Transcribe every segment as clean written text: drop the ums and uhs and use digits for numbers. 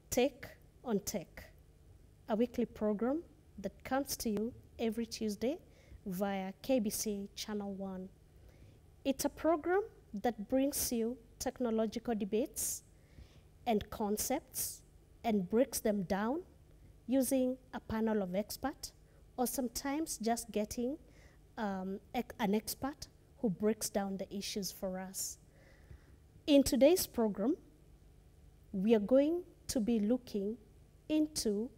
Take on Tech, a weekly program that comes to you every Tuesday via KBC Channel 1. It's a program that brings you technological debates and concepts and breaks them down using a panel of experts, or sometimes just getting an expert who breaks down the issues for us. In today's program, we are going to be looking into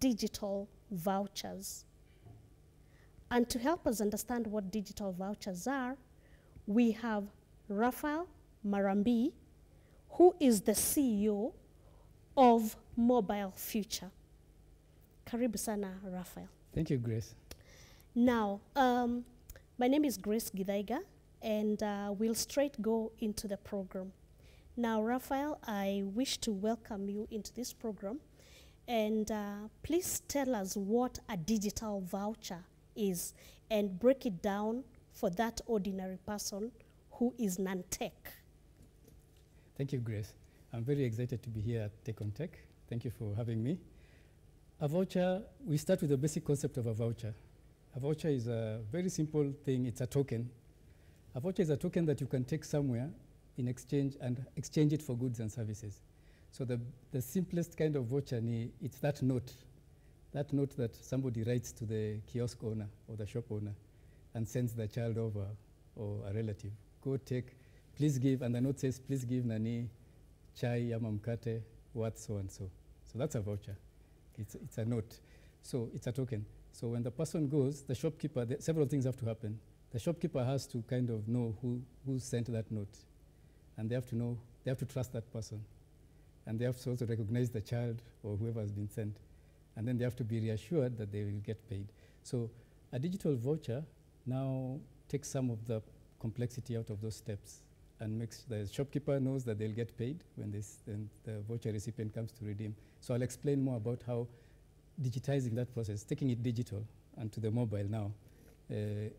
digital vouchers. And to help us understand what digital vouchers are, we have Raphael Marambi, who is the CEO of Mobile Future. Karibu sana, Raphael. Thank you, Grace. Now, my name is Grace Githaiga, and we'll straight go into the program. Now, Raphael, I wish to welcome you into this program, and please tell us what a digital voucher is and break it down for that ordinary person who is non-tech. Thank you, Grace. I'm very excited to be here at Take on Tech. Thank you for having me. A voucher, we start with the basic concept of a voucher. A voucher is a very simple thing. It's a token. A voucher is a token that you can take somewhere in exchange and exchange it for goods and services. So the simplest kind of voucher, it's that note that somebody writes to the kiosk owner or the shop owner and sends the child over or a relative. Go take, please give, and the note says, please give Nani chai ama mkate worth so and so. So that's a voucher. It's a note. So it's a token. So when the person goes, the shopkeeper, several things have to happen. The shopkeeper has to kind of know who sent that note. And they have to know, they have to trust that person. And they have to also recognize the child or whoever has been sent. And then they have to be reassured that they will get paid. So a digital voucher now takes some of the complexity out of those steps and makes the shopkeeper knows that they'll get paid when the voucher recipient comes to redeem. So I'll explain more about how digitizing that process, taking it digital and to the mobile now,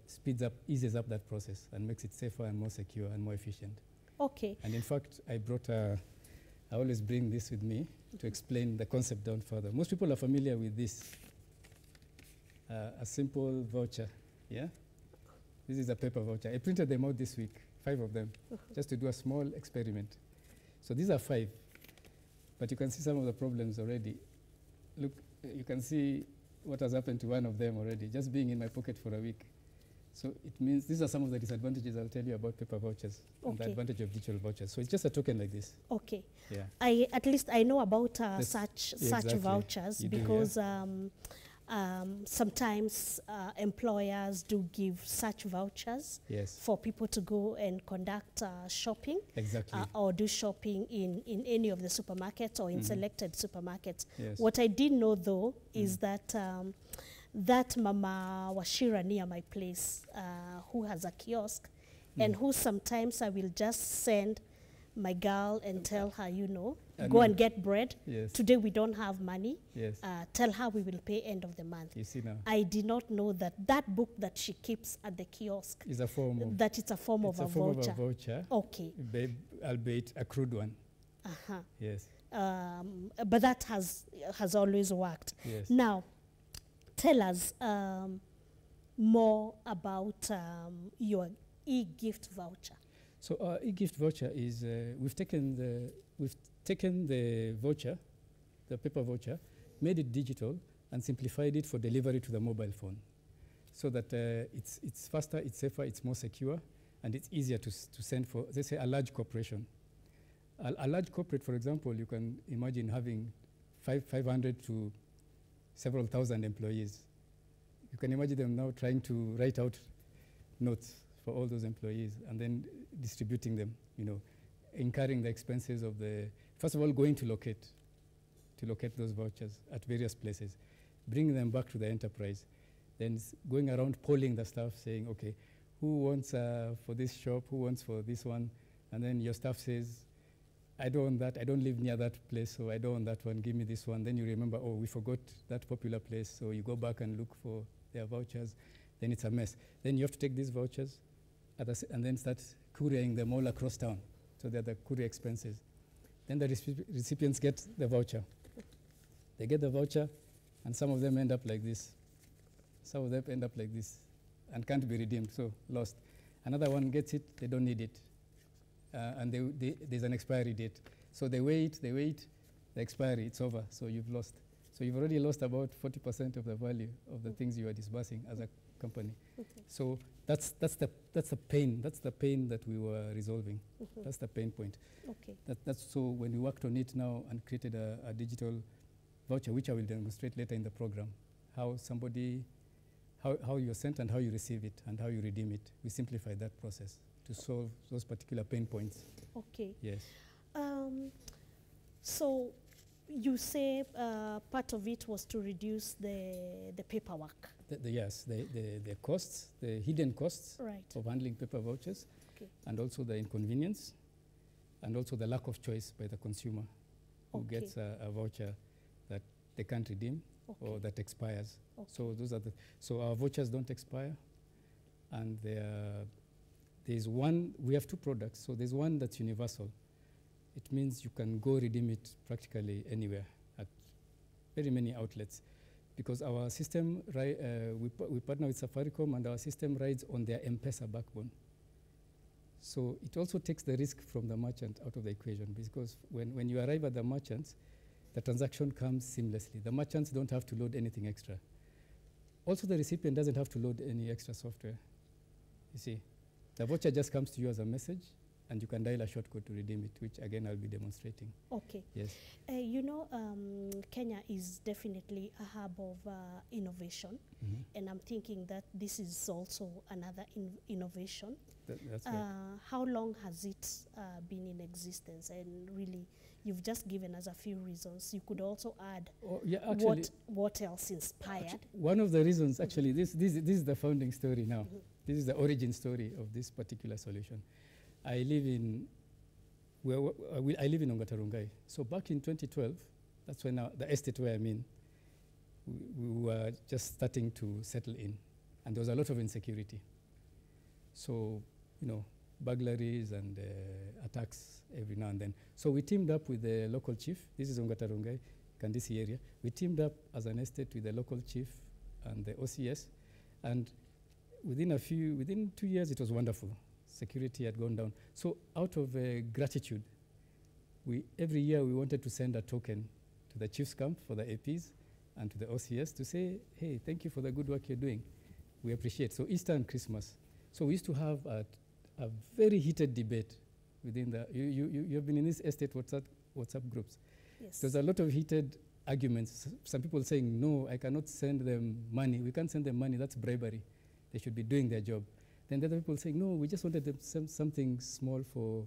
speeds up, eases up that process and makes it safer and more secure and more efficient. Okay. And in fact, I always bring this with me to explain the concept down further. Most people are familiar with this, a simple voucher, yeah? This is a paper voucher. I printed them out this week, 5 of them, just to do a small experiment. So these are 5, but you can see some of the problems already. Look, you can see what has happened to one of them already, just being in my pocket for a week. So it means these are some of the disadvantages I'll tell you about paper vouchers and the advantage of digital vouchers. So it's just a token like this. Okay. Yeah. At least I know about such exactly. vouchers you because sometimes employers do give such vouchers for people to go and conduct shopping or do shopping in any of the supermarkets or in selected supermarkets. Yes. What I did know though is that that Mama Washira near my place who has a kiosk and who sometimes I will just send my girl and tell her, you know, go and get bread. Yes. Today we don't have money. Yes. Tell her we will pay end of the month. You see now. I did not know that that book that she keeps at the kiosk is a form of that it's a form of a voucher. Okay. Albeit a crude one. Uh-huh. Yes. But that has always worked. Yes. Now, tell us more about your e-gift voucher. So our e-gift voucher is we've taken the voucher, the paper voucher, made it digital, and simplified it for delivery to the mobile phone, so that it's faster, it's safer, it's more secure, and it's easier to send for, let's say, a large corporation. A large corporate, for example, you can imagine having 500 to several thousand employees. You can imagine them now trying to write out notes for all those employees and then distributing them, you know, incurring the expenses of first of all, going to locate those vouchers at various places, bringing them back to the enterprise, then going around polling the staff saying, okay, who wants for this shop, who wants for this one, and then your staff says, I don't want that, I don't live near that place, so I don't want that one, give me this one. Then you remember, oh, we forgot that popular place, so you go back and look for their vouchers, then it's a mess. Then you have to take these vouchers and then start couriering them all across town. So they're the courier expenses. Then the recipients get the voucher. They get the voucher, and some of them end up like this. Some of them end up like this and can't be redeemed, so lost. Another one gets it, they don't need it. And there's an expiry date. So they wait, the expiry, it's over, so you've lost. So you've already lost about 40% of the value of the things you are disbursing as a company. So that's the pain that we were resolving. That's the pain point. That's so when we worked on it now and created a digital voucher, which I will demonstrate later in the program, how you're sent and how you receive it and how you redeem it. We simplify that process to solve those particular pain points. Okay. Yes. So you say part of it was to reduce the paperwork. Yes, the costs, the hidden costs of handling paper vouchers, and also the inconvenience, and also the lack of choice by the consumer who gets a voucher that they can't redeem or that expires. So those are so our vouchers don't expire, and there's one. We have two products. So there's one that's universal. It means you can go redeem it practically anywhere at very many outlets, because our system, we partner with Safaricom, and our system rides on their M-Pesa backbone. So it also takes the risk from the merchant out of the equation, because when you arrive at the merchants, the transaction comes seamlessly. The merchants don't have to load anything extra. Also, the recipient doesn't have to load any extra software. You see, the voucher just comes to you as a message, and you can dial a shortcode to redeem it, which again I'll be demonstrating. Okay. Yes. Kenya is definitely a hub of innovation, and I'm thinking that this is also another innovation. That's right. How long has it been in existence? And really, you've just given us a few reasons. You could also add what else inspired. One of the reasons, actually, this is the founding story now. This is the origin story of this particular solution. I live in Ongatarungai. So back in 2012, that's when the estate where I'm in, we were just starting to settle in, and there was a lot of insecurity. So, burglaries and attacks every now and then. So we teamed up with the local chief. This is Ongatarungai, Kandisi area. We teamed up as an estate with the local chief and the OCS, and within 2 years, it was wonderful. Security had gone down. So out of gratitude, every year we wanted to send a token to the chief's camp for the APs and to the OCS to say, hey, thank you for the good work you're doing. We appreciate. So Easter and Christmas. So we used to have a very heated debate within the, you have been in this estate WhatsApp groups. Yes. There's a lot of heated arguments. Some people saying, no, I cannot send them money. We can't send them money, that's bribery. They should be doing their job. Then the other people saying, no, we just wanted them something small for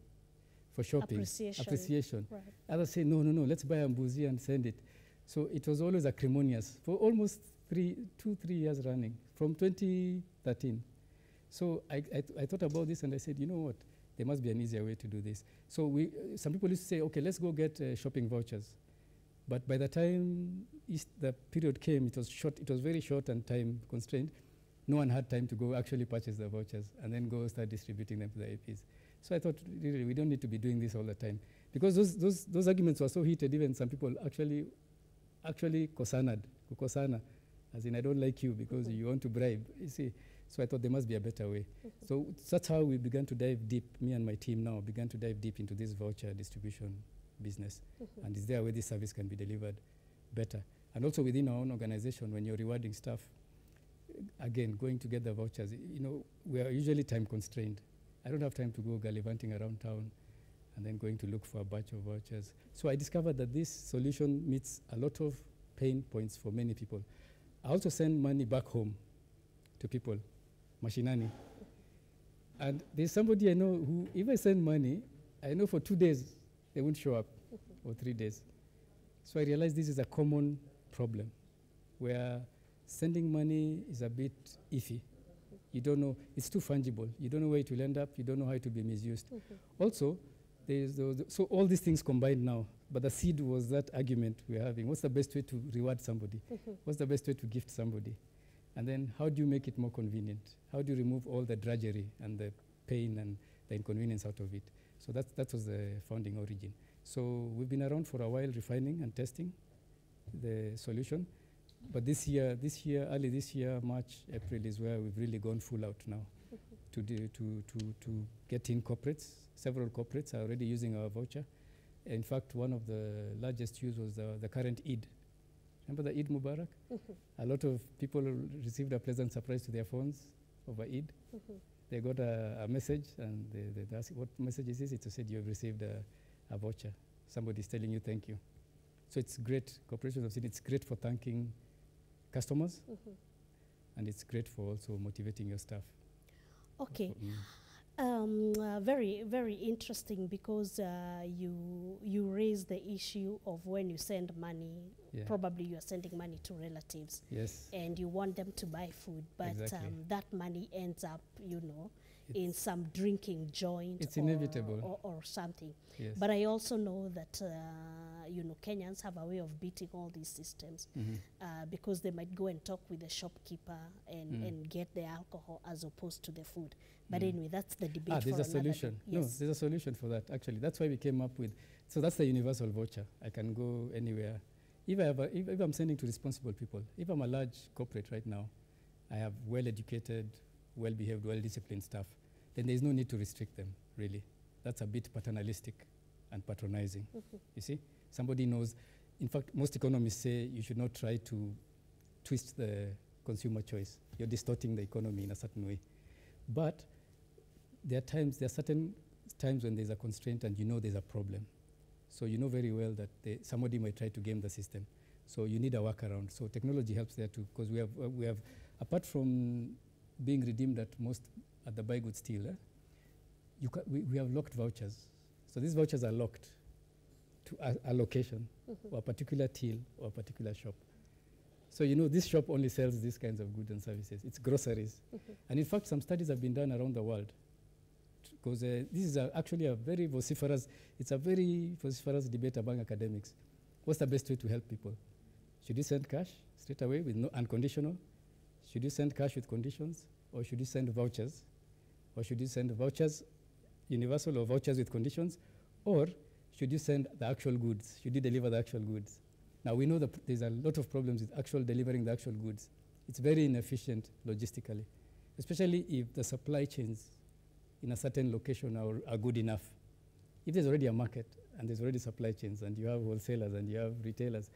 shopping. Appreciation. Right. Others say, no, let's buy a mbuzi and send it. So it was always acrimonious for almost 3 years running, from 2013. So I thought about this and I said, you know what, there must be an easier way to do this. So some people used to say, okay, let's go get shopping vouchers. But by the time the period came, it was short. It was very short and time constrained. No one had time to go actually purchase the vouchers and then go start distributing them to the APs. So I thought, really, we don't need to be doing this all the time. Because those arguments were so heated, even some people actually kosana, as in I don't like you because you want to bribe, you see. So I thought there must be a better way. So that's how we began to dive deep, me and my team now began to dive deep into this voucher distribution business. And it's there where this service can be delivered better. And also within our own organization, when you're rewarding staff, again, going to get the vouchers, we are usually time constrained. I don't have time to go gallivanting around town and then going to look for a batch of vouchers. So I discovered that this solution meets a lot of pain points for many people. I also send money back home to people, mashinani. And there's somebody I know who, if I send money, I know for 2 days they won't show up, or 3 days. So I realized this is a common problem where sending money is a bit iffy. You don't know, it's too fungible. You don't know where it will end up. You don't know how it will be misused. Also, so all these things combined now, but the seed was that argument we're having. What's the best way to reward somebody? What's the best way to gift somebody? And then how do you make it more convenient? How do you remove all the drudgery and the pain and the inconvenience out of it? So that was the founding origin. So we've been around for a while refining and testing. the solution. But this year, early this year, March, April is where we've really gone full out now to get in corporates. Several corporates are already using our voucher. In fact, one of the largest use was the current Eid. Remember the Eid Mubarak? A lot of people received a pleasant surprise to their phones over Eid. They got a message, and they asked, what message is this? It said you have received a voucher. Somebody's telling you thank you. So it's great. Corporations have seen it's great for thanking customers, and it's great for also motivating your staff. Okay. Very, very interesting, because you raise the issue of when you send money, probably you are sending money to relatives. Yes. And you want them to buy food, but Exactly. That money ends up, in some drinking joint. It's inevitable. Or something. Yes. But I also know that, Kenyans have a way of beating all these systems, because they might go and talk with the shopkeeper and get the alcohol as opposed to the food. But anyway, that's the debate. There's for a solution. Yes. No, there's a solution for that, actually. That's why we came up with, so that's the universal voucher. I can go anywhere. If I'm sending to responsible people, if I'm a large corporate right now, I have well-educated, well-behaved, well-disciplined staff, then there's no need to restrict them, really. That's a bit paternalistic and patronizing. You see? Somebody knows. In fact, most economists say you should not try to twist the consumer choice. You're distorting the economy in a certain way. But there are certain times when there's a constraint and there's a problem. So you know very well that somebody might try to game the system. So you need a workaround. So technology helps there too, because we have, apart from being redeemed at the buy goods till, we have locked vouchers. So these vouchers are locked to a location, or a particular till, or a particular shop. So this shop only sells these kinds of goods and services. It's groceries. And in fact, some studies have been done around the world, because this is actually a very vociferous debate among academics. What's the best way to help people? Should you send cash straight away with no unconditional? Should you send cash with conditions? Or should you send vouchers? Or should you send vouchers universal, or vouchers with conditions? Or should you send the actual goods? Should you deliver the actual goods? Now, we know that there's a lot of problems with delivering the actual goods. It's very inefficient logistically, especially if the supply chains in a certain location are good enough. If there's already a market and there's already supply chains and you have wholesalers and you have retailers,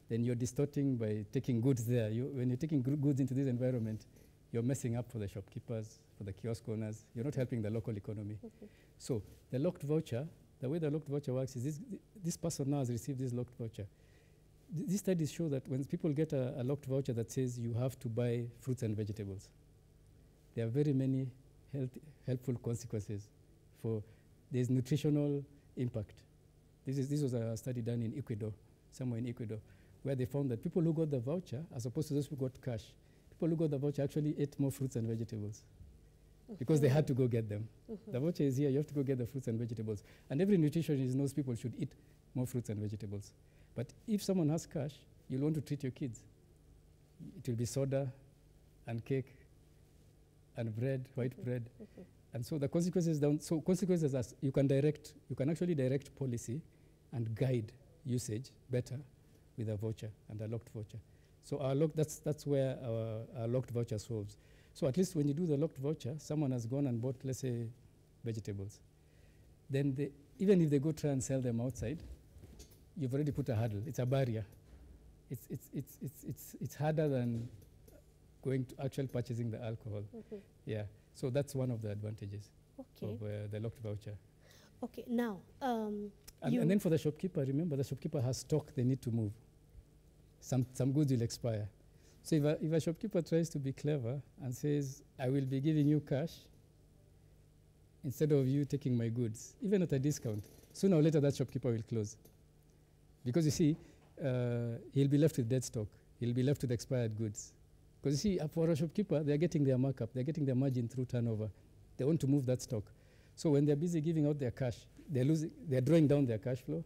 then you're distorting by taking goods there. When you're taking goods into this environment, you're messing up for the shopkeepers, for the kiosk owners. You're not helping the local economy. So the locked voucher, the way the locked voucher works is this person now has received this locked voucher. These studies show that when people get a locked voucher that says you have to buy fruits and vegetables, there are very many helpful consequences. There's nutritional impact. This was a study done in Ecuador, somewhere in Ecuador, where they found that people who got the voucher, as opposed to those who got cash, people who got the voucher actually ate more fruits and vegetables because they had to go get them. The voucher is here, you have to go get the fruits and vegetables. And every nutritionist knows people should eat more fruits and vegetables. But if someone has cash, you'll want to treat your kids. It will be soda and cake and bread, white bread. And so the consequences consequences are you can actually direct policy and guide usage better with a voucher and a locked voucher. So that's where our locked voucher solves. So at least when you do the locked voucher, someone has gone and bought, let's say, vegetables. Then even if they go try and sell them outside, you've already put a hurdle. It's a barrier. It's harder than going to actually purchasing the alcohol. Yeah. So that's one of the advantages of the locked voucher. Okay. Now, and then for the shopkeeper, remember the shopkeeper has stock they need to move. Some goods will expire. So if a shopkeeper tries to be clever and says, I will be giving you cash instead of you taking my goods, even at a discount, sooner or later that shopkeeper will close. Because you see, he'll be left with dead stock. He'll be left with expired goods. Because you see, for a shopkeeper, they're getting their markup. They're getting their margin through turnover. They want to move that stock. So when they're busy giving out their cash, they're drawing down their cash flow.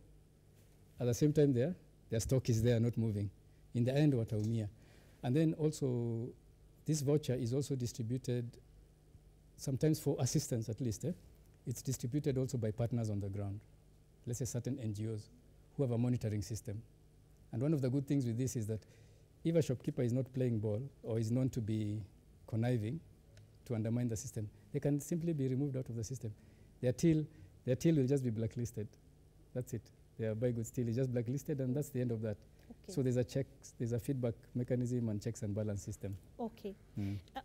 At the same time, their stock is there, not moving. In the end, wataumia. And then also, this voucher is also distributed, sometimes for assistance at least. It's distributed also by partners on the ground. Let's say certain NGOs who have a monitoring system. And one of the good things with this is that if a shopkeeper is not playing ball or is known to be conniving to undermine the system, they can simply be removed out of the system. Their till will just be blacklisted. That's it. Their buy goods till is just blacklisted, and that's the end of that. Okay. So there's a feedback mechanism and checks and balance system. Okay.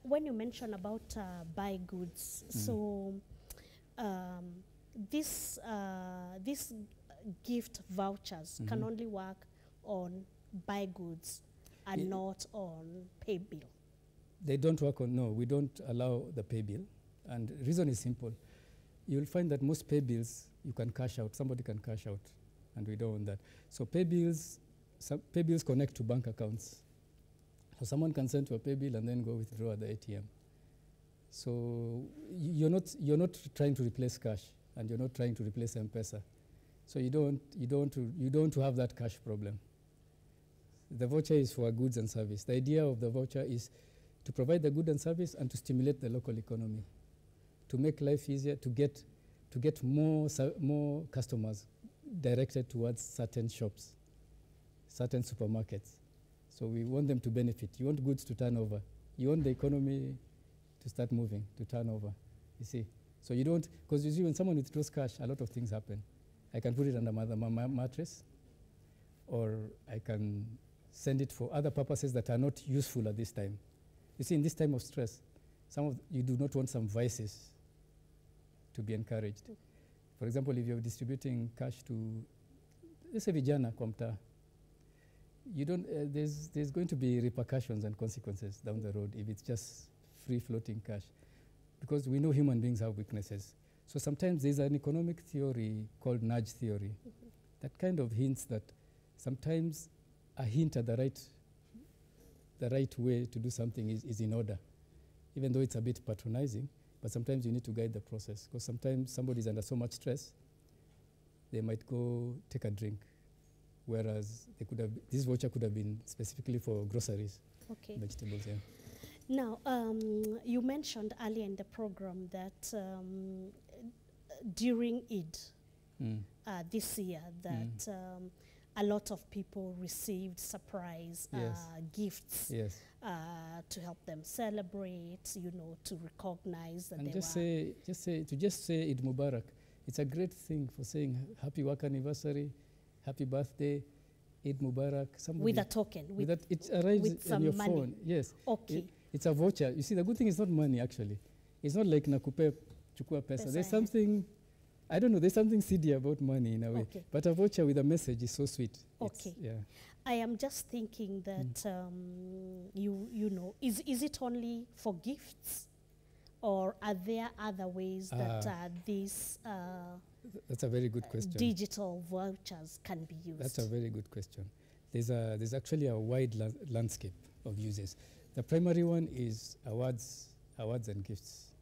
When you mention about buy goods, so this gift vouchers can only work on buy goods and not on pay bill. They don't work on, no, we don't allow the pay bill. And the reason is simple. You'll find that most pay bills you can cash out, somebody can cash out, and we don't want that. So pay bills connect to bank accounts. So someone can send to a pay bill and then go withdraw at the ATM. So you're not trying to replace cash, and you're not trying to replace M-Pesa. So you don't have that cash problem. The voucher is for goods and service. The idea of the voucher is to provide the good and service and to stimulate the local economy, to make life easier, to get more customers directed towards certain shops, certain supermarkets. So we want them to benefit. You want goods to turn over. You want the economy to start moving, to turn over, you see. So you don't, because you see when someone withdraws cash, a lot of things happen. I can put it under my mattress, or I can send it for other purposes that are not useful at this time. You see, in this time of stress, you do not want some vices to be encouraged. For example, if you're distributing cash to, let's say, vijana kwa mtaa, you don't, there's going to be repercussions and consequences down the road if it's just free-floating cash, because we know human beings have weaknesses. So sometimes there's an economic theory called nudge theory that kind of hints that sometimes a hint at the right way to do something is in order, even though it's a bit patronizing. But sometimes you need to guide the process, because sometimes somebody's under so much stress, they might go take a drink, whereas this voucher could have been specifically for groceries, vegetables. Yeah. Now, you mentioned earlier in the program that during Eid this year, that a lot of people received surprise gifts to help them celebrate, to recognize that and they just say Eid Mubarak. It's a great thing for saying happy work anniversary, happy birthday, Eid Mubarak. With a token. It arrives on your phone. Yes. Okay. It's a voucher. You see, the good thing is not money, actually. It's not like nakupe chukua pesa. There's something, I don't know, there's something seedy about money in a way. Okay. But a voucher with a message is so sweet. Okay. Yeah. I am just thinking that, is it only for gifts? Or are there other ways that these that's a very good question. Digital vouchers can be used? That's a very good question. There's actually a wide landscape of uses. The primary one is awards and gifts.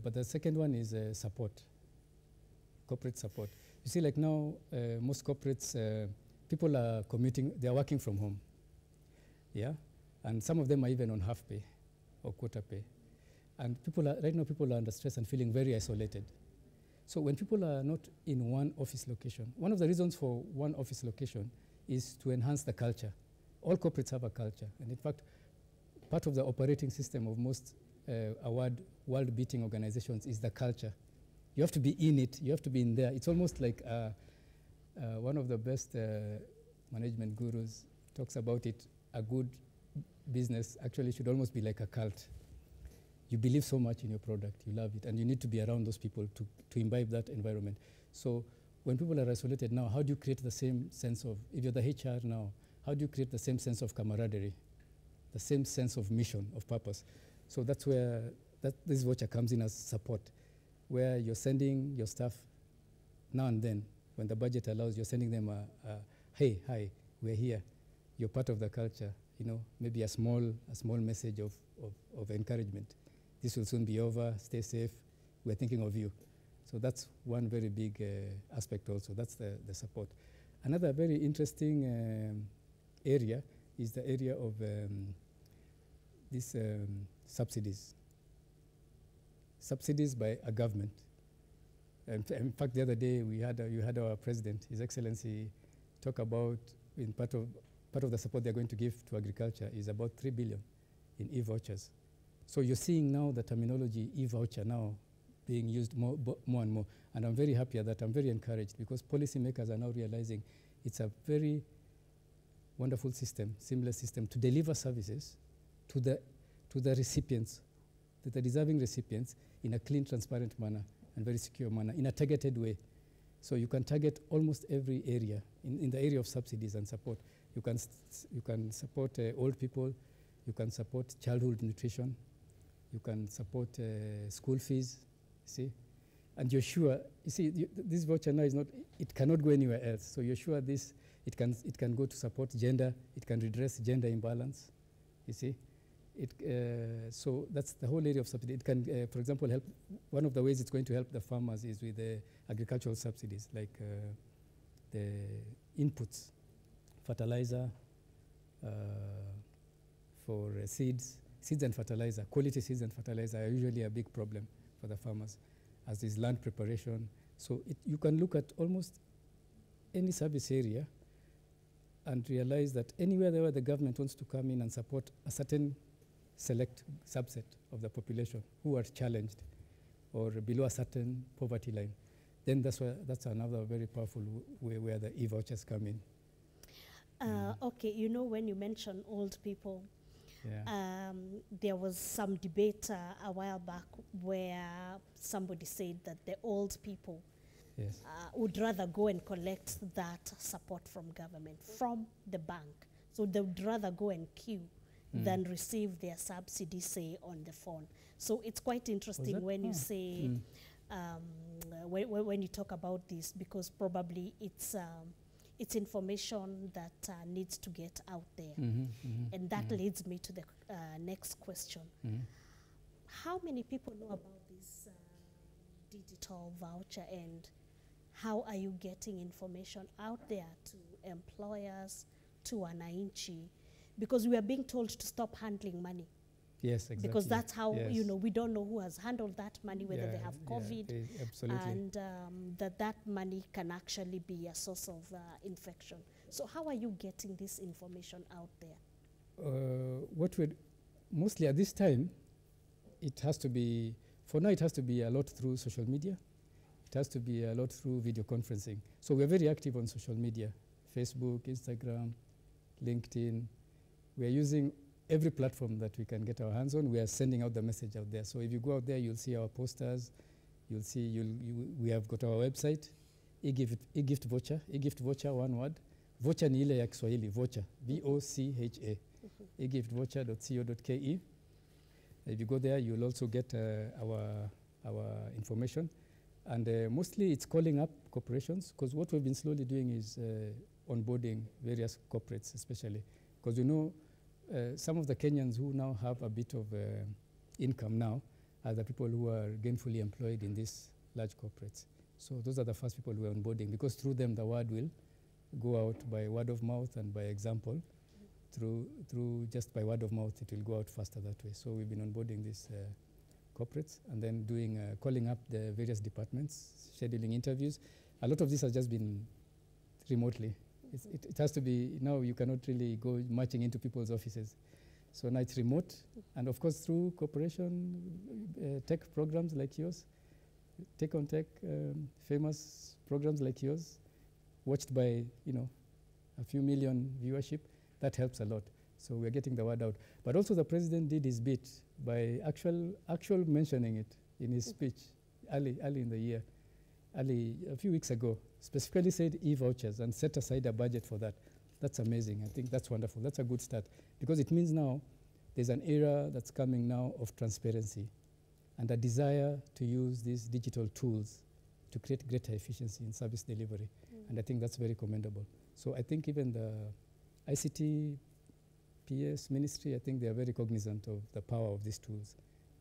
But the second one is support, corporate support. You see, like now, most corporates, people are commuting, they are working from home. Yeah? And some of them are even on half pay or quarter pay. And right now people are under stress and feeling very isolated. So when people are not in one office location, one of the reasons for one office location is to enhance the culture. All corporates have a culture. And in fact, part of the operating system of most world-beating organizations is the culture. You have to be in it. You have to be in there. It's almost like one of the best management gurus talks about it. A good business actually should almost be like a cult. You believe so much in your product. You love it. And you need to be around those people to imbibe that environment. So when people are isolated now, how do you create the same sense of, if you're the HR now, how do you create the same sense of camaraderie, the same sense of mission, of purpose? So that's where this voucher comes in as support, where you're sending your staff now and then, when the budget allows, you're sending them hey, hi, we're here. You're part of the culture. Maybe a small message of encouragement. This will soon be over. Stay safe. We're thinking of you. So that's one very big aspect also. That's the support. Another very interesting area is the area of these subsidies. Subsidies by a government. In fact, the other day you had our president, His Excellency, talk about in part of the support they're going to give to agriculture is about 3 billion in e-vouchers. So you're seeing now the terminology e-voucher now being used more and more. And I'm very happy at that. I'm very encouraged because policymakers are now realizing it's a very wonderful system, seamless system to deliver services to the recipients, to the deserving recipients in a clean, transparent manner and very secure manner, in a targeted way. So you can target almost every area in the area of subsidies and support. You can support old people, you can support childhood nutrition, you can support school fees, see? And you're sure, you see, this voucher now is not, it cannot go anywhere else. So you're sure this, it can go to support gender, it can redress gender imbalance, you see? So that's the whole area of subsidy. It can, for example, help, one of the ways it's going to help the farmers is with the agricultural subsidies, like the inputs, fertilizer, for seeds and fertilizer. Quality seeds and fertilizer are usually a big problem for the farmers, as is land preparation. So you can look at almost any service area and realize that anywhere where the government wants to come in and support a certain select subset of the population who are challenged or below a certain poverty line, then that's another very powerful way where the e-vouchers come in. Okay, you know, when you mention old people, Yeah. there was some debate a while back where somebody said that the old people Yes. would rather go and collect that support from government, from the bank. So they would rather go and queue than receive their subsidy, say, on the phone. So it's quite interesting when you say, when you talk about this, because probably it's information that needs to get out there. And that leads me to the next question. How many people know about this digital voucher, and how are you getting information out there to employers, to wananchi? Because we are being told to stop handling money. Yes, exactly. Because that's how, yes. you know, we don't know who has handled that money, whether they have COVID, absolutely. and that money can actually be a source of infection. So how are you getting this information out there? Mostly at this time, it has to be, for now it has to be a lot through social media. It has to be a lot through video conferencing. So we're very active on social media, Facebook, Instagram, LinkedIn. We're using every platform that we can get our hands on. We are sending out the message out there. So if you go out there, you'll see our posters. You'll see, we have got our website, e-gift voucher, one word. Voucher ni ile ya Kiswahili, voucher, V-O-C-H-A, eGiftVoucher.co.ke. If you go there, you'll also get our information. And mostly it's calling up corporations, because what we've been slowly doing is onboarding various corporates, especially. Because you know, some of the Kenyans who now have a bit of income now are the people who are gainfully employed in these large corporates. So those are the first people we are onboarding, because through them the word will go out by word of mouth and by example. Through just by word of mouth, it will go out faster that way. So we've been onboarding these corporates and then doing calling up the various departments, scheduling interviews. A lot of this has just been remotely. It has to be, now you cannot really go marching into people's offices. So now it's remote, and of course through cooperation, tech programs like yours, Tech on Tech, famous programs like yours, watched by, you know, a few million viewership, that helps a lot. So we're getting the word out. But also the president did his bit by actual mentioning it in his speech early in the year, a few weeks ago, specifically said e-vouchers and set aside a budget for that. That's amazing. I think that's wonderful. That's a good start, because it means now there's an era that's coming now of transparency and a desire to use these digital tools to create greater efficiency in service delivery. And I think that's very commendable. So I think even the ICT PS ministry, I think they are very cognizant of the power of these tools,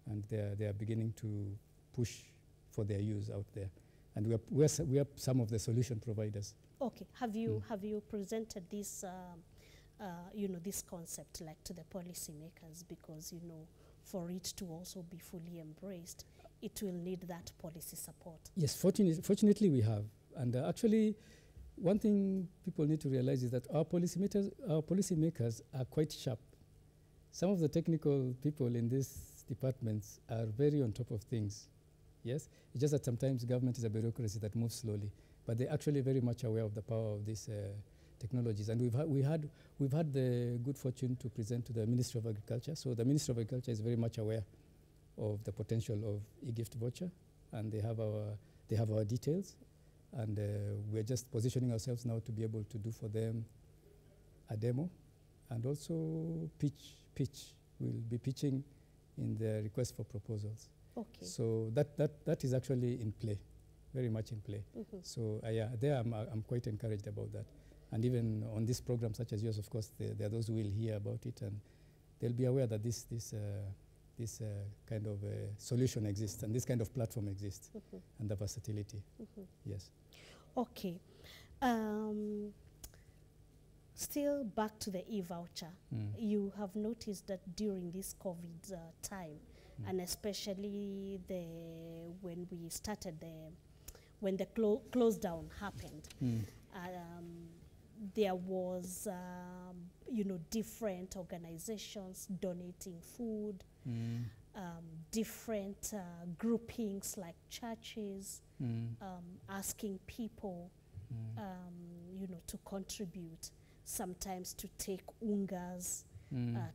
and they are beginning to push for their use out there. And we are some of the solution providers. Okay, have you presented this, you know, this concept like to the policymakers, because, you know, for it to also be fully embraced, it will need that policy support? Yes, fortunately we have, and actually one thing people need to realize is that our policymakers are quite sharp. Some of the technical people in these departments are very on top of things. Yes, it's just that sometimes government is a bureaucracy that moves slowly, but they're actually very much aware of the power of these technologies. And we've had the good fortune to present to the Ministry of Agriculture. So the Ministry of Agriculture is very much aware of the potential of e-gift voucher, and they have our details, and we're just positioning ourselves now to be able to do for them a demo, and also pitch. We'll be pitching in the request for proposals. Okay. So that is actually in play, very much in play. Mm-hmm. So yeah, there I'm quite encouraged about that. And even on this program such as yours, of course, there are those who will hear about it, and they'll be aware that this kind of solution exists, and this kind of platform exists, Mm-hmm. and the versatility. Mm-hmm. Yes. Okay. Still back to the e-voucher. You have noticed that during this COVID time, and especially when we started when the close down happened, there was different organizations donating food, different groupings like churches asking people to contribute, sometimes to take ungas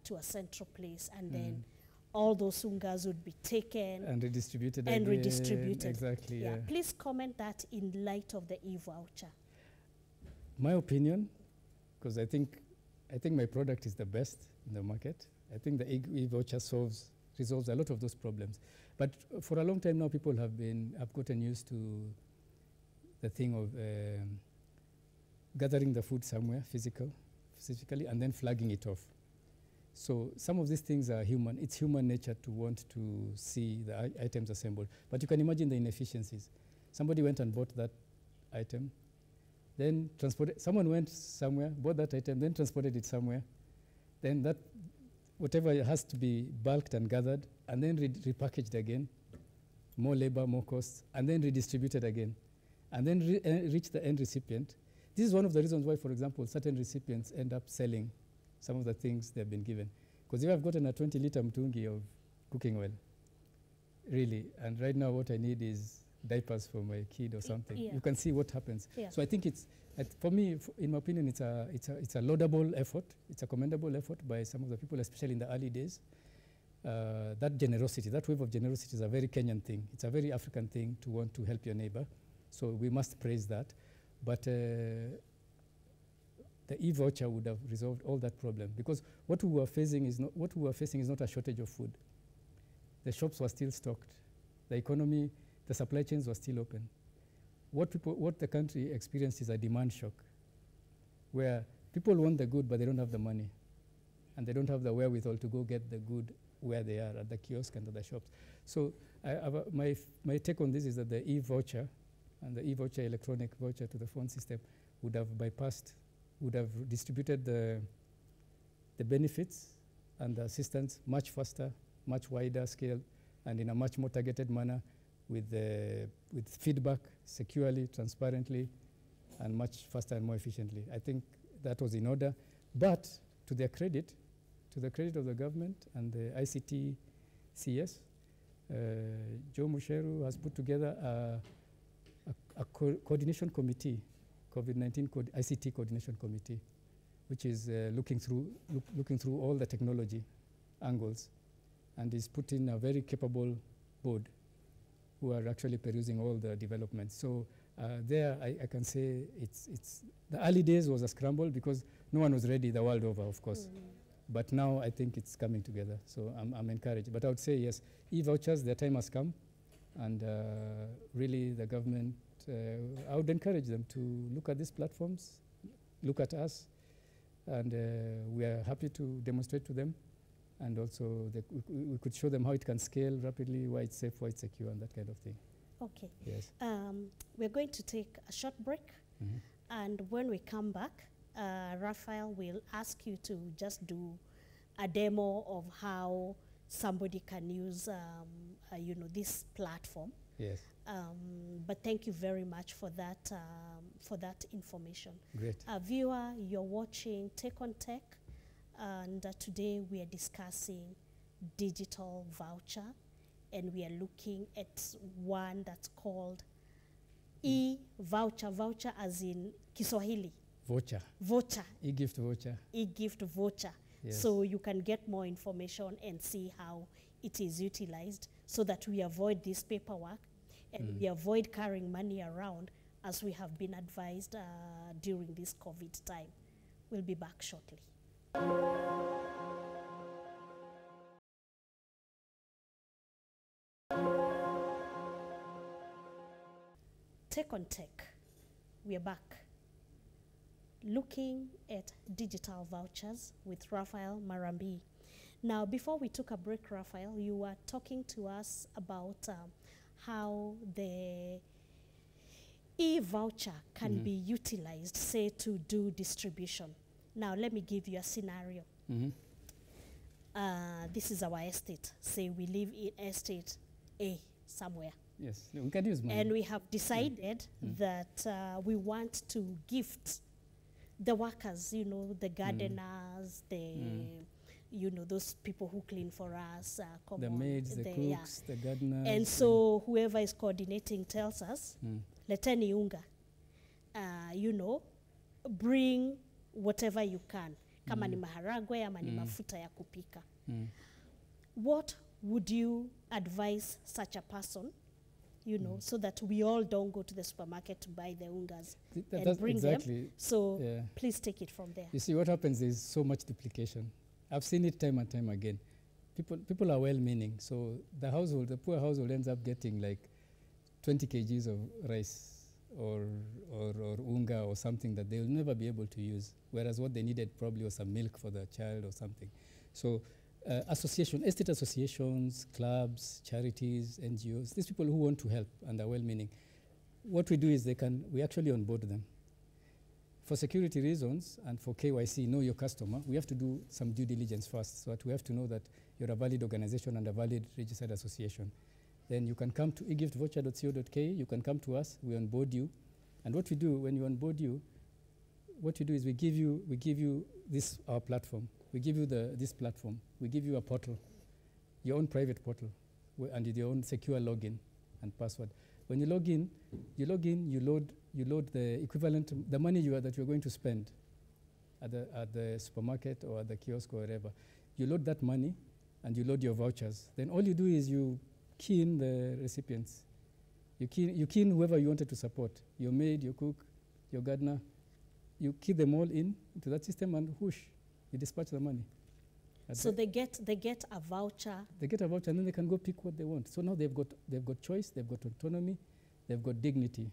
to a central place, and then all those ungas would be taken and redistributed. Exactly. Yeah. Please comment that in light of the e-voucher. My opinion, because I think my product is the best in the market. I think the e-voucher resolves a lot of those problems. But for a long time now, people have gotten used to the thing of gathering the food somewhere physically, and then flagging it off. So some of these things are human. It's human nature to want to see the items assembled. But you can imagine the inefficiencies. Somebody went and bought that item, then transported. Someone went somewhere, bought that item, then transported it somewhere. Then that, whatever has to be bulked and gathered, and then repackaged again, more labor, more costs, and then redistributed again, and then reach the end recipient. This is one of the reasons why, for example, certain recipients end up selling some of the things they've been given. Because if I've gotten a 20-liter mtungi of cooking oil, really, and right now what I need is diapers for my kid or something, you can see what happens. Yeah. So I think for me, in my opinion, it's a laudable effort. It's a commendable effort by some of the people, especially in the early days. That generosity, that wave of generosity is a very Kenyan thing. It's a very African thing to want to help your neighbor. So we must praise that. But the e-voucher would have resolved all that problem, because what we were facing is not a shortage of food. The shops were still stocked. The economy, the supply chains were still open. What the country experienced is a demand shock, where people want the good, but they don't have the money, and they don't have the wherewithal to go get the good where they are, at the kiosk and at the shops. So my take on this is that the e-voucher and the e-voucher, electronic voucher to the phone system, would have distributed the benefits and the assistance much faster, much wider scale, and in a much more targeted manner, with feedback securely, transparently, and much faster and more efficiently. I think that was in order. But to the credit of the government and the ICT CS, Joe Musheru has put together a coordination committee, COVID-19 ICT coordination committee, which is looking through all the technology angles, and is putting a very capable board who are actually perusing all the developments. So there I can say the early days was a scramble because no one was ready the world over, of course. But now I think it's coming together, so I'm encouraged. But I would say, yes, e-vouchers, their time has come, and really the government, I would encourage them to look at these platforms, look at us, and we are happy to demonstrate to them, and also we could show them how it can scale rapidly, why it's safe, why it's secure, and that kind of thing. Okay. Yes. We're going to take a short break, and when we come back, Raphael will ask you to just do a demo of how somebody can use, this platform. Yes. But thank you very much for that information. Great. Viewer, you're watching Tech on Tech, and today we are discussing digital voucher, and we are looking at one that's called e-voucher, voucher as in Kiswahili. Voucher. Voucher. E-gift voucher. E-gift voucher. Yes. So you can get more information and see how it is utilized so that we avoid this paperwork and we avoid carrying money around as we have been advised during this COVID time. We'll be back shortly. Tech on Tech, we are back. Looking at digital vouchers with Raphael Marambi. Now, before we took a break, Raphael, you were talking to us about how the e-voucher can be utilized, say, to do distribution. Now, let me give you a scenario. This is our estate. Say we live in estate A somewhere. Yes, we can use money. And we have decided that we want to gift the workers, you know, the gardeners, the, you know, those people who clean for us. The maids, the cooks, the gardeners. And so whoever is coordinating tells us, leteni unga, you know, bring whatever you can. Kama ni maharagwe, ama ni mafuta ya kupika. What would you advise such a person, you know, so that we all don't go to the supermarket to buy the ungas and bring them? So please take it from there. You see, what happens is so much duplication. I've seen it time and time again. People are well-meaning, so the poor household ends up getting like 20 kgs of rice or unga or something that they'll never be able to use, whereas what they needed probably was some milk for the child or something. So estate associations, clubs, charities, NGOs, these people who want to help and are well-meaning, what we do is we actually onboard them. For security reasons and for KYC, know your customer, we have to do some due diligence first, so that we have to know that you're a valid organization and a valid registered association. Then you can come to egiftvoucher.co.ke, you can come to us, we onboard you. And what we do when you onboard you, what you do is we give you this, our platform. We give you this platform. We give you a portal, your own private portal, and your own secure login and password. When you log in, you load the equivalent, the money that you're going to spend at the supermarket or at the kiosk or wherever. You load that money and you load your vouchers. Then all you do is you key in the recipients. You key in whoever you wanted to support, your maid, your cook, your gardener. You key them all into that system and whoosh, you dispatch the money. So they get a voucher. They get a voucher and then they can go pick what they want. So now they've got choice, they've got autonomy, they've got dignity.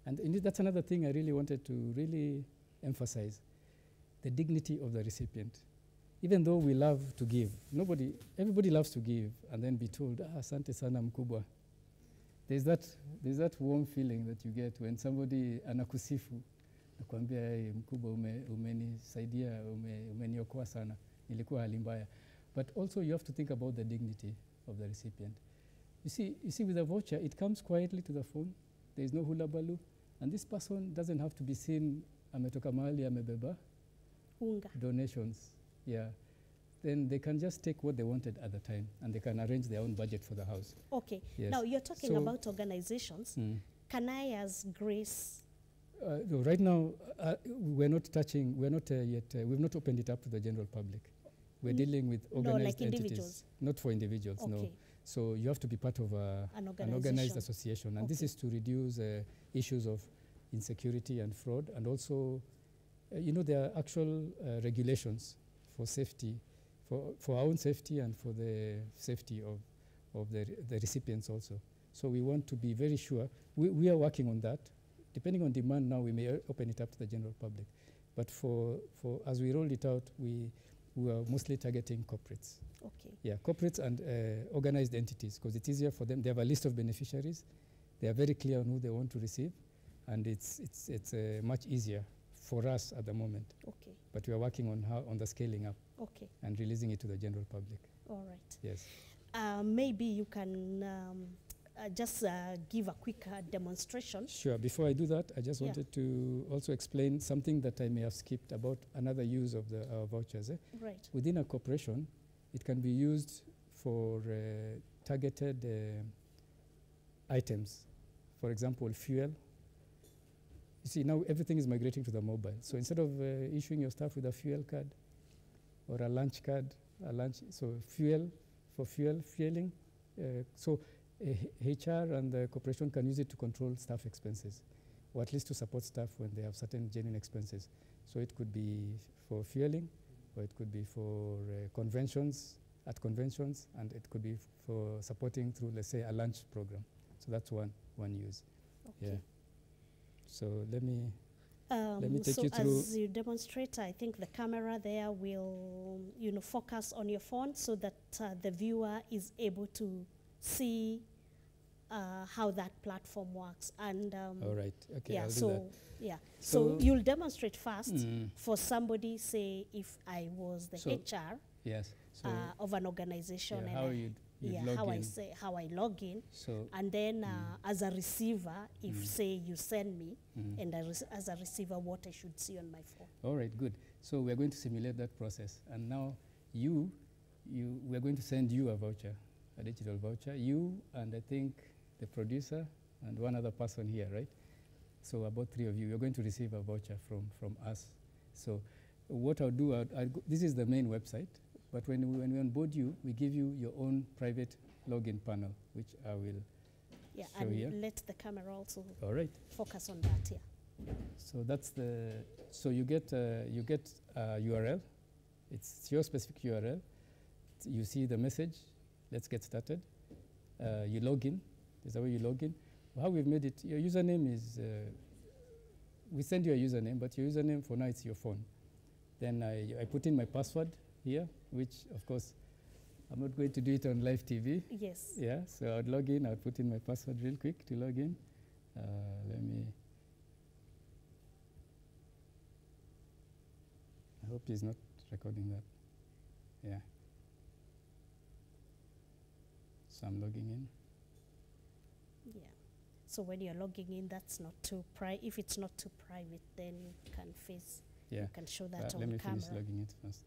And indeed, that's another thing I really wanted to really emphasize, the dignity of the recipient. Even though we love to give, everybody loves to give and then be told, asante sana mkubwa. There's that warm feeling that you get when somebody anakusifu, nakwambia hey, mkubwa umenisaidia, umeniokoa sana, nilikuwa hali mbaya. But also you have to think about the dignity of the recipient. You see with a voucher, it comes quietly to the phone. There is no hula baloo. And this person doesn't have to be seen, ametoka mahali amebeba unga donations. Yeah. Then they can just take what they wanted at the time and they can arrange their own budget for the house. Okay. Yes. Now you're talking about organizations. Can I, as Grace? Right now, we're not yet, we've not opened it up to the general public. We're dealing with organized entities. Not for individuals, no. So you have to be part of an organized association. And this is to reduce issues of insecurity and fraud. And also, there are actual regulations for safety, for our own safety and for the safety of the recipients also. So we want to be very sure. We are working on that. Depending on demand now, we may open it up to the general public. But as we roll it out, we are mostly targeting corporates. Okay. Yeah, corporates and organized entities, because it's easier for them. They have a list of beneficiaries. They are very clear on who they want to receive, and it's much easier for us at the moment. Okay. But we are working on the scaling up. Okay. And releasing it to the general public. All right. Yes. Maybe you can just give a quick demonstration. Sure. Before I do that, I just Yeah. wanted to also explain something that I may have skipped about another use of the vouchers. Right. Within a corporation, it can be used for targeted items. For example, fuel. You see, now everything is migrating to the mobile. So instead of issuing your staff with a fuel card or a lunch card, so fueling. So HR and the corporation can use it to control staff expenses, or at least to support staff when they have certain genuine expenses. So it could be for fueling, or it could be for conventions, and it could be for supporting through, let's say, a lunch program. So that's one use. Okay. Yeah. So let me take so you through. As you demonstrate, I think the camera there will, focus on your phone so that the viewer is able to see how that platform works. And All right. Okay. yeah, I'll do so that. yeah, So- so you'll demonstrate first Mm. for somebody. Say, if I was the So- HR Yes. So of an organization, yeah, and you'd log how in. how I log in. So And then as a receiver, if say you send me, Mm. and as a receiver, what I should see on my phone. all right, good. So we're going to simulate that process, and now we're going to send you a voucher, a digital voucher. You and I think the producer and one other person here, right? So about 3 of you, you're going to receive a voucher from us. So what I'll do, this is the main website, but when we onboard you, we give you your own private login panel, which I will. Yeah, So and here. let the camera also All right. focus on that. Yeah. So that's so you get a URL. It's your specific URL. You see the message. Let's get started. You log in. There's a way you log in. How we've made it, your username is, we send you a username, but your username for now it's your phone. Then I put in my password here, which of course, I'm not going to do it on live TV. Yes. Yeah, so I'd log in, I'd put in my password real quick to log in. Let me, I hope he's not recording that. Yeah. So I'm logging in. Yeah. So when you're logging in, that's not too private. If it's not too private, then you can Yeah. you can show that Let on me camera. finish logging it first.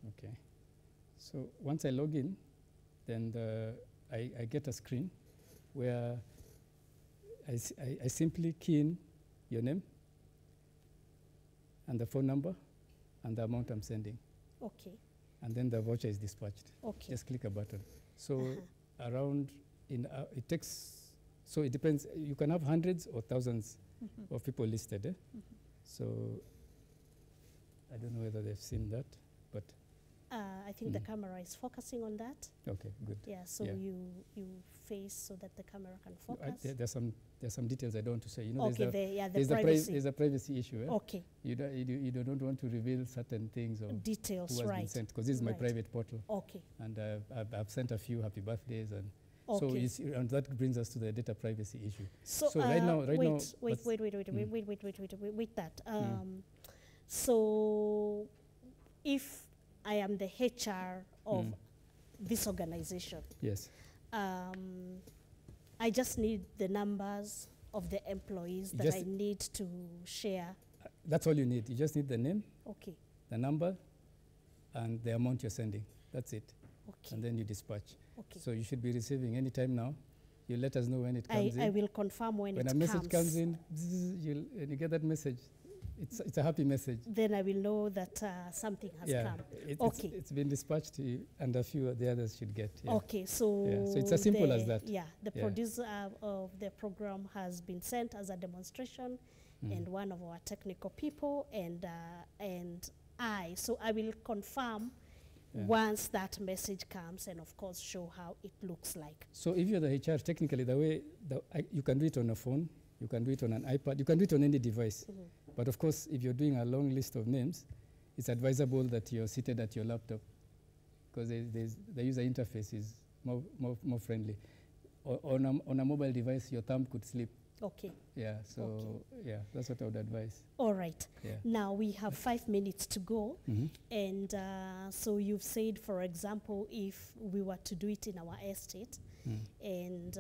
Okay. So once I log in, then I get a screen where I simply key in your name and the phone number and the amount I'm sending. Okay. And then the voucher is dispatched. Okay. Just click a button. So it takes, so it depends. You can have hundreds or thousands of people listed. So I don't know whether they've seen that, but I think the camera is focusing on that. okay, good. Yeah. So Yeah. you face so that the camera can focus. There's some details I don't want to say. You know, Okay. there's The privacy. there's a privacy issue. Okay. You don't want to reveal certain things of Details. who has been Right. sent, because this is my Right. private portal, Okay. and I've sent a few happy birthdays, and Okay. and that brings us to the data privacy issue. So, right now, wait that. So if I am the HR of this organization, Yes. I just need the numbers of the employees that I need to share. That's all you need. You just need the name, Okay. the number, and the amount you're sending. That's it. Okay. And then you dispatch. Okay. So you should be receiving any time now. You let us know when it comes I in. will confirm when it When a message comes in, and you get that message, it's a happy message. Then I will know that something has come. Okay. It's been dispatched to you, and a few of the others should get. Yeah. Okay, so, Yeah, so it's as simple as that. Yeah, the Yeah. producer of the program has been sent as a demonstration, and one of our technical people, and I. So I will confirm once that message comes, and of course show how it looks like. So if you're the HR, technically you can do it on a phone, you can do it on an iPad, you can do it on any device. But of course, if you're doing a long list of names, it's advisable that you're seated at your laptop, because the user interface is more friendly. On a mobile device, your thumb could slip. Okay. Yeah, so Okay. yeah, that's what I would advise. All right. Yeah. Now we have 5 minutes to go. And so you've said, for example, if we were to do it in our estate and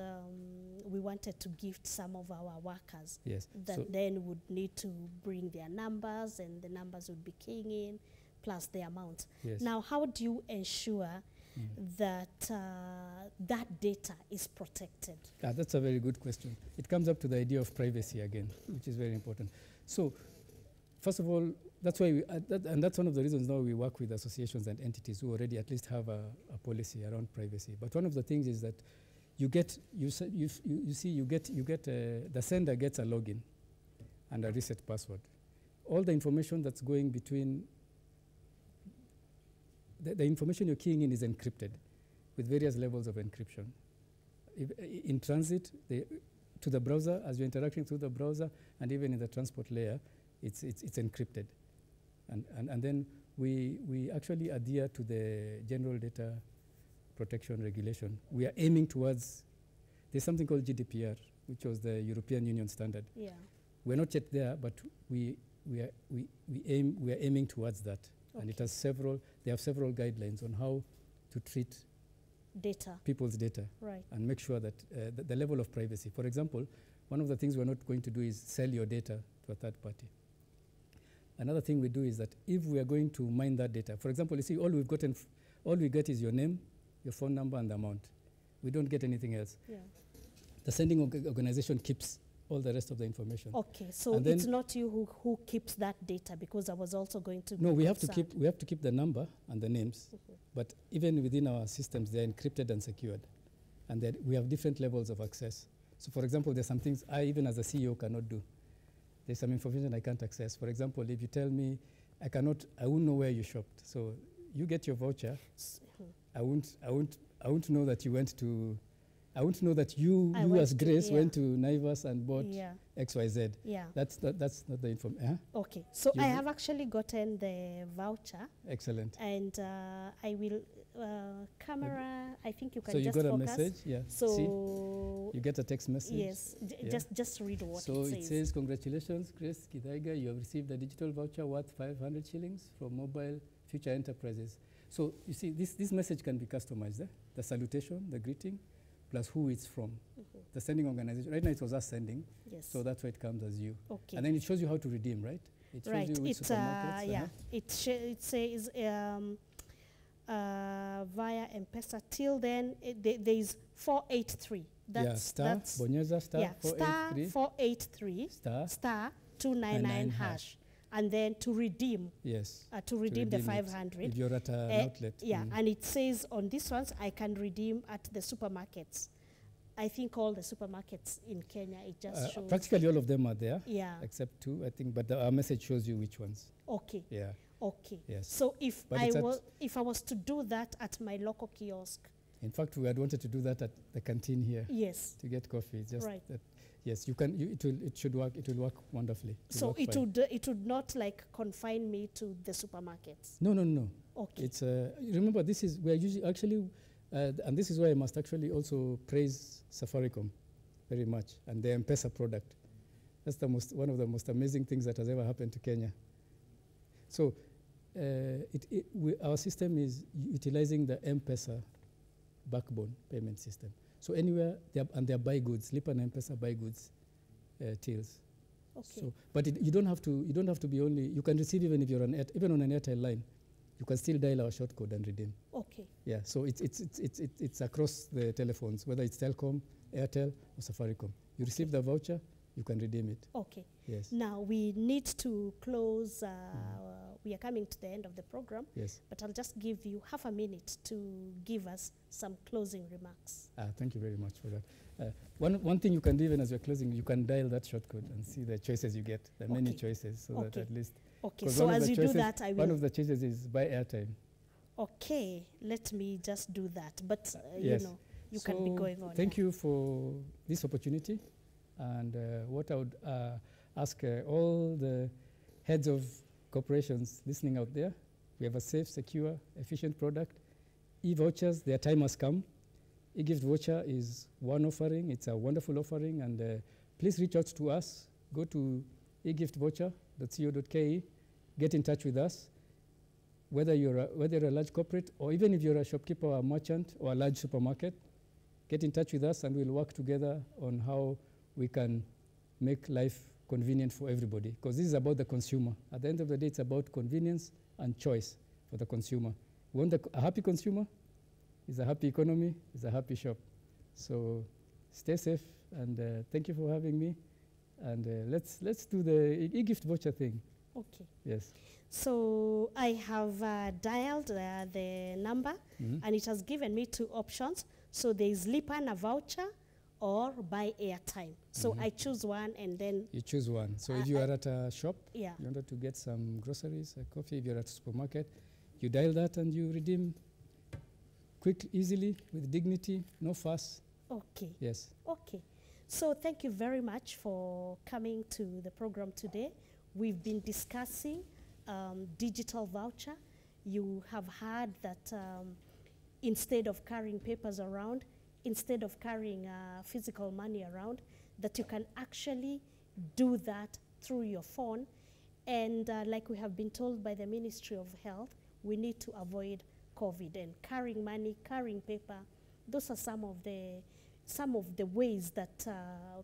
we wanted to gift some of our workers, Yes. that So then would need to bring their numbers, and the numbers would be keying in plus the amount. yes. Now, how do you ensure that that data is protected? That's a very good question. It comes up to the idea of privacy again, which is very important. So, first of all, that's why we, and that's one of the reasons now we work with associations and entities who already at least have a policy around privacy. But one of the things is that you get, the sender gets a login and a reset password. All the information that's going between, the information you're keying in is encrypted with various levels of encryption. In transit, to the browser, as you're interacting through the browser, and even in the transport layer, it's encrypted. And then we actually adhere to the General Data Protection Regulation. We are aiming towards, there's something called GDPR, which was the European Union standard. Yeah. We're not yet there, but we are aiming towards that. Okay. And it has they have several guidelines on how to treat data, people's data, right, and make sure that the level of privacy. For example, one of the things we're not going to do is sell your data to a third party. Another thing we do is that if we are going to mine that data, for example, you see, all we get is your name, your phone number, and the amount. We don't get anything else. Yeah. The sending organization keeps all the rest of the information. Okay, so it's not you who keeps that data, because I was also going to. No, we have to keep the number and the names, but even within our systems, they're encrypted and secured, and we have different levels of access. So, for example, there's some things I, even as a CEO, cannot do. There's some information I can't access. For example, if you tell me I won't know where you shopped. So you get your voucher. I won't know that you went to. I won't know that you as Grace went to Naivas and bought XYZ. Yeah. That's not the information. Okay. So I have actually gotten the voucher. Excellent. And I will camera. I think you can. So you just got focus. a message. Yeah. So see? You get a text message. Yes. Just read what so it says. So it says, "Congratulations, Grace Kithaiga. You have received a digital voucher worth 500 shillings from Mobile Future Enterprises." So you see, this message can be customized. The salutation, the greeting, plus who it's from, the sending organization. Right now it was us sending, so that's why it comes as you. Okay. And then it shows you how to redeem, right? It shows you which supermarkets. Yeah, it says via M-Pesa. Till then, there is 483. That's Bonyeza star, yeah, 483 star 299 hash. And then to redeem. Yes. To redeem the 500. If you're at an outlet. Yeah, and it says on this ones, I can redeem at the supermarkets. I think all the supermarkets in Kenya, it just shows. Practically all of them are there. Yeah. Except 2, I think, but our message shows you which ones. Okay. Yeah. Okay. Yes. So if I was to do that at my local kiosk. In fact, we had wanted to do that at the canteen here. Yes. To get coffee. Just right. Yes, you can. It should work. It will work wonderfully. So it would not like confine me to the supermarkets. No. Okay. It's remember, we are usually actually, and this is why I must actually also praise Safaricom very much and the M-Pesa product. That's one of the most amazing things that has ever happened to Kenya. So our system is utilizing the M-Pesa backbone payment system. So anywhere, they're buy goods, Lipa and M-Pesa buy goods tills. Okay. So, but you don't have to be only. You can receive even if you're even on an Airtel line, you can still dial our short code and redeem. Okay. Yeah. So it's across the telephones, whether it's Telcom, Airtel, or Safaricom. You receive the voucher, you can redeem it. Okay. Yes. Now we need to close. We are coming to the end of the program. Yes. But I'll just give you half a minute to give us some closing remarks. Thank you very much for that. One thing you can do even as you're closing, you can dial that short code and see the choices you get, the many choices, so that at least. Okay, so as you do that, I will. One of the choices is buy airtime. Okay, let me just do that. But, yes. You can be going on. Thank you for this opportunity. And what I would ask all the heads of corporations listening out there, we have a safe, secure, efficient product. E-vouchers, their time has come. E-gift voucher is one offering. It's a wonderful offering, and please reach out to us. Go to egiftvoucher.co.ke, get in touch with us, whether you're a large corporate or even if you're a shopkeeper or a merchant or a large supermarket, get in touch with us and we'll work together on how we can make life convenient for everybody, because this is about the consumer. At the end of the day, it's about convenience and choice for the consumer. We want a happy consumer, is a happy economy, is a happy shop. So stay safe, and thank you for having me. And let's do the e-gift voucher thing. Okay. Yes. So I have dialed the number, and it has given me two options. So there is Lipana voucher or buy airtime. So I choose one, and then you choose one. So if you are at a shop, yeah, you wanted to get some groceries, a coffee. If you're at a supermarket, you dial that and you redeem quick, easily, with dignity, no fuss. Okay. Yes. Okay. So thank you very much for coming to the program today. We've been discussing digital voucher. You have heard that instead of carrying papers around, instead of carrying physical money around, that you can actually do that through your phone. And like we have been told by the Ministry of Health, we need to avoid COVID, and carrying money, carrying paper, those are some of the ways that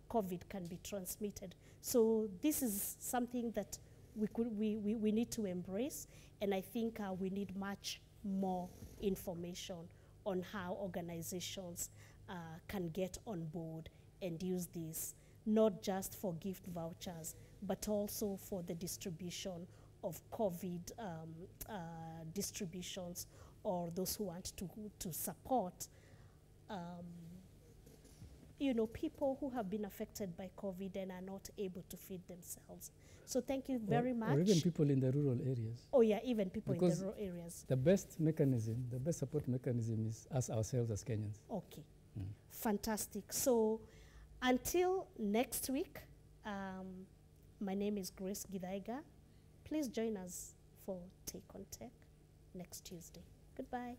COVID can be transmitted. So this is something that we need to embrace, and I think we need much more information on how organizations can get on board and use this, not just for gift vouchers, but also for the distribution of COVID distributions, or those who want to support people who have been affected by COVID and are not able to feed themselves. So thank you very much. Or even people in the rural areas. Oh yeah, even people because in the rural areas. The best mechanism, the best support mechanism is us ourselves as Kenyans. Okay, fantastic. So until next week, my name is Grace Gidaiga. Please join us for Take on Tech next Tuesday. Goodbye.